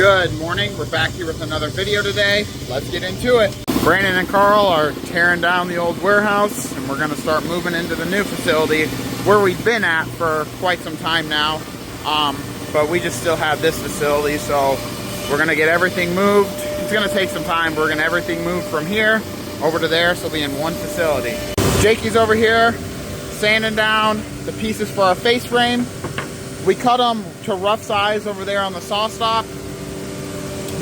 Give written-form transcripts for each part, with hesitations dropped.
Good morning. We're back here with another video today. Let's get into it. Brandon and Carl are tearing down the old warehouse and we're going to start moving into the new facility where we've been at for quite some time now. But we just still have this facility, so we're going to get everything moved. It's going to take some time. We're going to everything moved from here over to there, so we'll be in one facility. Jakey's over here sanding down the pieces for our face frame. We cut them to rough size over there on the saw stop,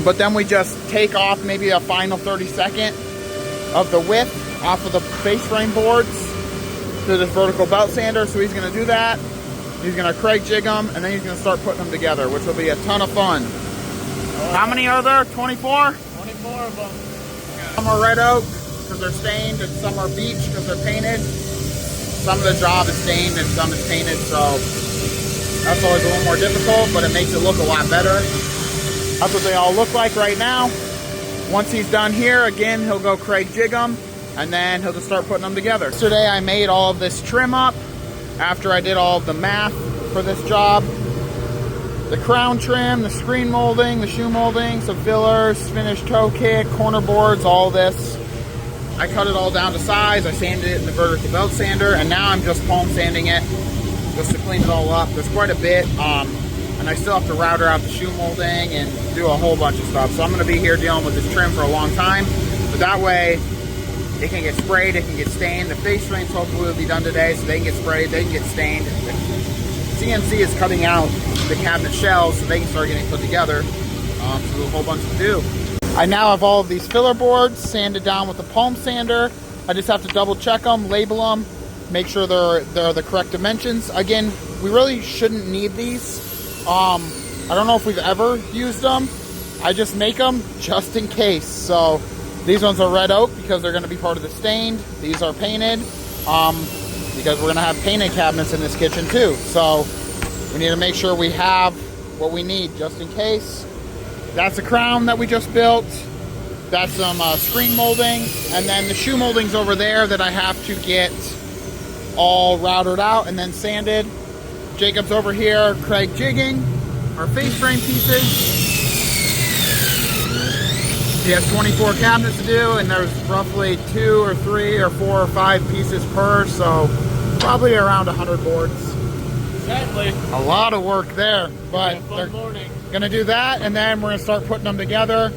but then we just take off maybe a final 32nd of the width off of the face frame boards to this vertical belt sander. So he's going to do that. He's going to Craig jig them, and then he's going to start putting them together, which will be a ton of fun. How many are there? 24? 24 of them. Some are red oak because they're stained, and some are beech because they're painted. Some of the job is stained and some is painted, so that's always a little more difficult, but it makes it look a lot better. That's what they all look like right now. Once he's done here, again, he'll go Craig jig them, and then he'll just start putting them together. Yesterday, I made all of this trim up after I did all of the math for this job. The crown trim, the screen molding, the shoe molding, some fillers, finished toe kick, corner boards, all this. I cut it all down to size. I sanded it in the vertical belt sander, and now I'm just palm sanding it just to clean it all up. There's quite a bit, and I still have to router out the shoe molding and do a whole bunch of stuff. So I'm going to be here dealing with this trim for a long time, but that way it can get sprayed, it can get stained. The face frames hopefully will be done today, so they can get sprayed, they can get stained. The CNC is cutting out the cabinet shells so they can start getting put together. So there's a whole bunch to do. I now have all of these filler boards sanded down with the palm sander. I just have to double check them, label them, make sure they're the correct dimensions. Again, we really shouldn't need these. I don't know if we've ever used them. I just make them just in case. So these ones are red oak because they're going to be part of the stained. These are painted because we're going to have painted cabinets in this kitchen too. So we need to make sure we have what we need just in case. That's a crown that we just built. That's some screen molding. And then the shoe molding's over there that I have to get all routed out and then sanded. Jacob's over here, Craig jigging our face frame pieces. He has 24 cabinets to do, and there's roughly 2 or 3 or 4 or 5 pieces per, so probably around 100 boards. Exactly. A lot of work there, but they're gonna do that, and then we're gonna start putting them together.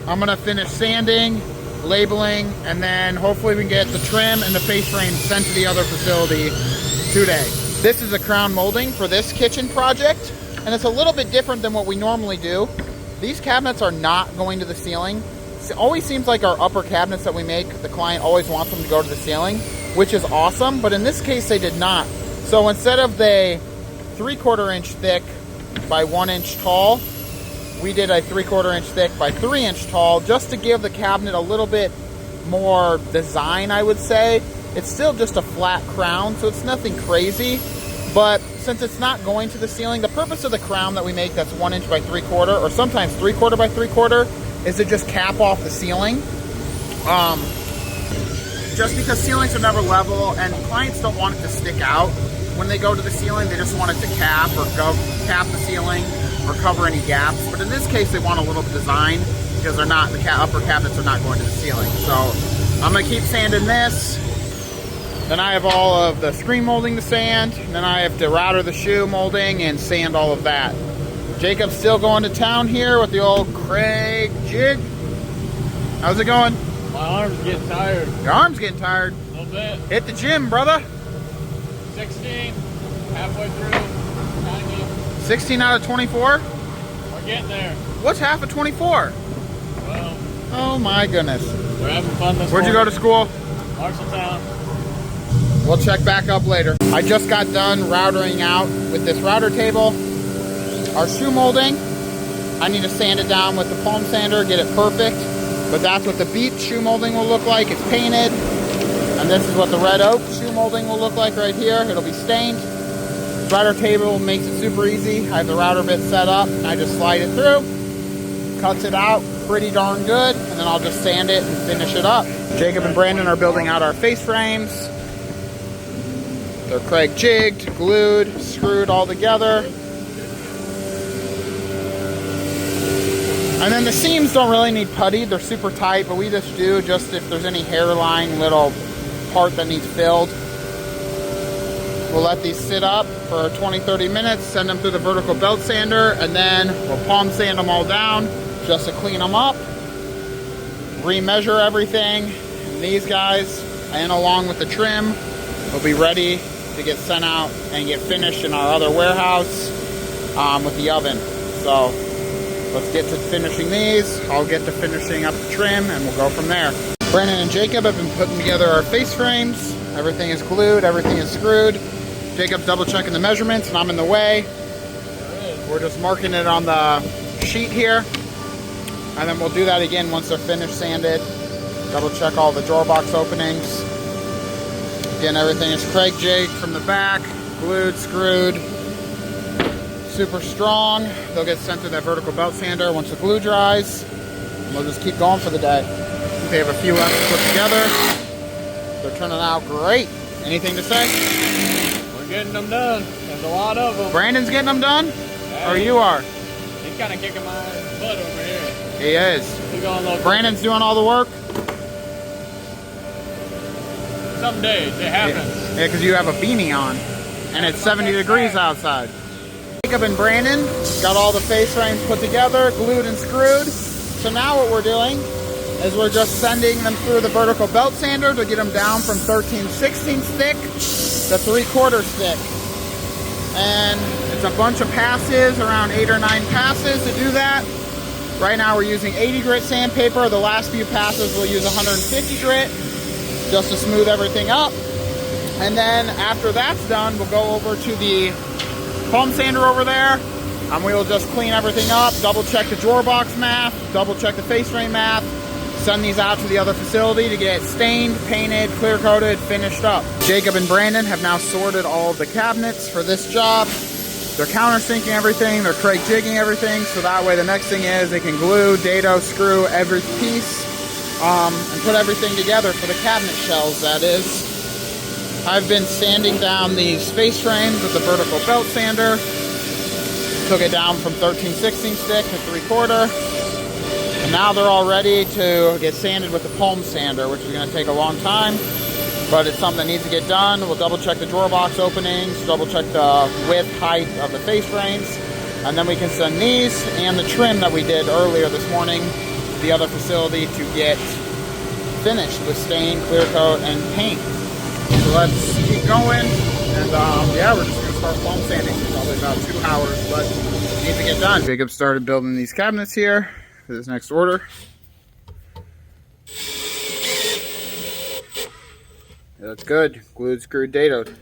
I'm gonna finish sanding, labeling, and then hopefully we can get the trim and the face frame sent to the other facility today. This is a crown molding for this kitchen project, and it's a little bit different than what we normally do. These cabinets are not going to the ceiling. It always seems like our upper cabinets that we make, the client always wants them to go to the ceiling, which is awesome, but in this case they did not. So instead of the 3/4 inch thick by 1 inch tall, we did a 3/4 inch thick by 3 inch tall, just to give the cabinet a little bit more design, I would say. It's still just a flat crown, so it's nothing crazy, but since it's not going to the ceiling, the purpose of the crown that we make that's 1 inch by 3/4, or sometimes 3/4 by 3/4, is to just cap off the ceiling. Just because ceilings are never level, and clients don't want it to stick out when they go to the ceiling. They just want it to cap the ceiling or cover any gaps. But in this case, they want a little design because they're not, the upper cabinets are not going to the ceiling. So I'm gonna keep sanding this. Then I have all of the screen molding to sand. And then I have to router the shoe molding and sand all of that. Jacob's still going to town here with the old Craig jig. How's it going? My arm's getting tired. Your arm's getting tired? A little bit. Hit the gym, brother. 16, halfway through, 90. 16 out of 24? We're getting there. What's half of 24? Well, Oh my goodness. we're having fun this Where'd you morning. go to school? Marshalltown. We'll check back up later. I just got done routering out with this router table our shoe molding. I need to sand it down with the palm sander, get it perfect. But that's what the beech shoe molding will look like. It's painted. And this is what the red oak shoe molding will look like right here. It'll be stained. Router table makes it super easy. I have the router bit set up. I just slide it through. Cuts it out pretty darn good. And then I'll just sand it and finish it up. Jacob and Brandon are building out our face frames. They're Craig jigged, glued, screwed all together. And then the seams don't really need putty. They're super tight, but we just do just if there's any hairline little part that needs filled. We'll let these sit up for 20-30 minutes, send them through the vertical belt sander, and then we'll palm sand them all down just to clean them up, remeasure everything. And these guys, and along with the trim, will be ready to get sent out and get finished in our other warehouse with the oven. So let's get to finishing these. I'll get to finishing up the trim and we'll go from there. Brandon and Jacob have been putting together our face frames. Everything is glued, everything is screwed. Jacob's double checking the measurements and I'm in the way. We're just marking it on the sheet here. And then we'll do that again once they're finished sanded. Double check all the drawer box openings. Again, everything is Craig Jake from the back, glued, screwed, super strong. They'll get sent through that vertical belt sander once the glue dries. We'll just keep going for the day. They have a few left to put together. They're turning out great. Anything to say? We're getting them done. There's a lot of them. Brandon's getting them done? Hey, or you are? He's kind of kicking my butt over here. He is. He's going a little Brandon's doing all the work? Some days it happens. Yeah, because you have a beanie on and it's 70 degrees outside. Jacob and Brandon got all the face frames put together, glued and screwed. So now what we're doing is we're just sending them through the vertical belt sander to get them down from 13/16 thick to 3/4 thick. And it's a bunch of passes, around 8 or 9 passes to do that. Right now we're using 80 grit sandpaper. The last few passes we'll use 150 grit just to smooth everything up. And then after that's done, we'll go over to the palm sander over there and we will just clean everything up, double check the drawer box math, double check the face frame math, send these out to the other facility to get stained, painted, clear coated, finished up. Jacob and Brandon have now sorted all of the cabinets for this job. They're countersinking everything, they're Craig jigging everything, so that way the next thing is they can glue, dado, screw every piece and put everything together for the cabinet shelves, that is. I've been sanding down these face frames with the vertical belt sander. Took it down from 13/16 thick to 3/4. And now they're all ready to get sanded with the palm sander, which is going to take a long time. But it's something that needs to get done. We'll double check the drawer box openings, double check the width, height of the face frames. And then we can send these and the trim that we did earlier this morning to the other facility to get finished with stain, clear coat, and paint. So let's keep going, and yeah, we're just going to start palm sanding for probably about 2 hours, but it needs to get done. Jacob started building these cabinets here for this next order. It looks good. Glued, screwed, dadoed.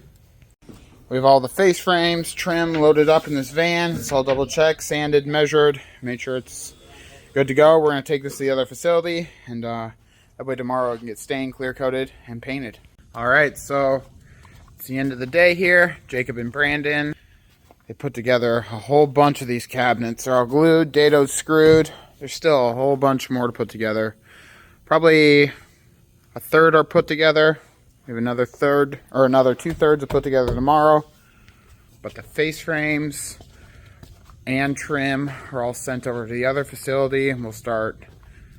We have all the face frames, trim loaded up in this van. It's all double checked, sanded, measured, made sure it's good to go. We're going to take this to the other facility, and that way tomorrow it can get stained, clear coated, and painted. Alright, so it's the end of the day here. Jacob and Brandon, they put together a whole bunch of these cabinets. They're all glued, dadoed, screwed. There's still a whole bunch more to put together. Probably a third are put together. We have another third, or another 2/3 to put together tomorrow. But the face frames and trim are all sent over to the other facility, and we'll start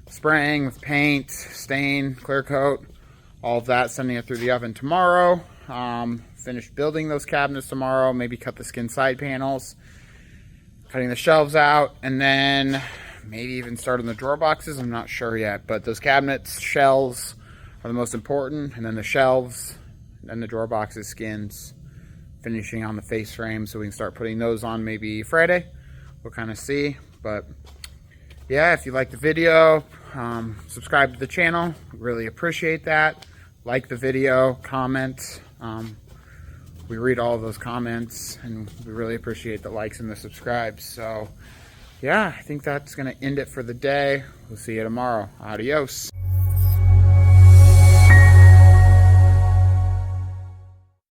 spraying with paint, stain, clear coat. All of that, sending it through the oven tomorrow. Finish building those cabinets tomorrow. Maybe cut the skin side panels. Cutting the shelves out. And then maybe even start on the drawer boxes. I'm not sure yet. But those cabinets, shelves are the most important. And then the shelves. And then the drawer boxes, skins. Finishing on the face frame. So we can start putting those on maybe Friday. We'll kind of see. But yeah, if you like the video, subscribe to the channel. Really appreciate that. Like the video, comment. We read all of those comments, and we really appreciate the likes and the subscribes. So yeah, I think that's going to end it for the day. We'll see you tomorrow. Adios.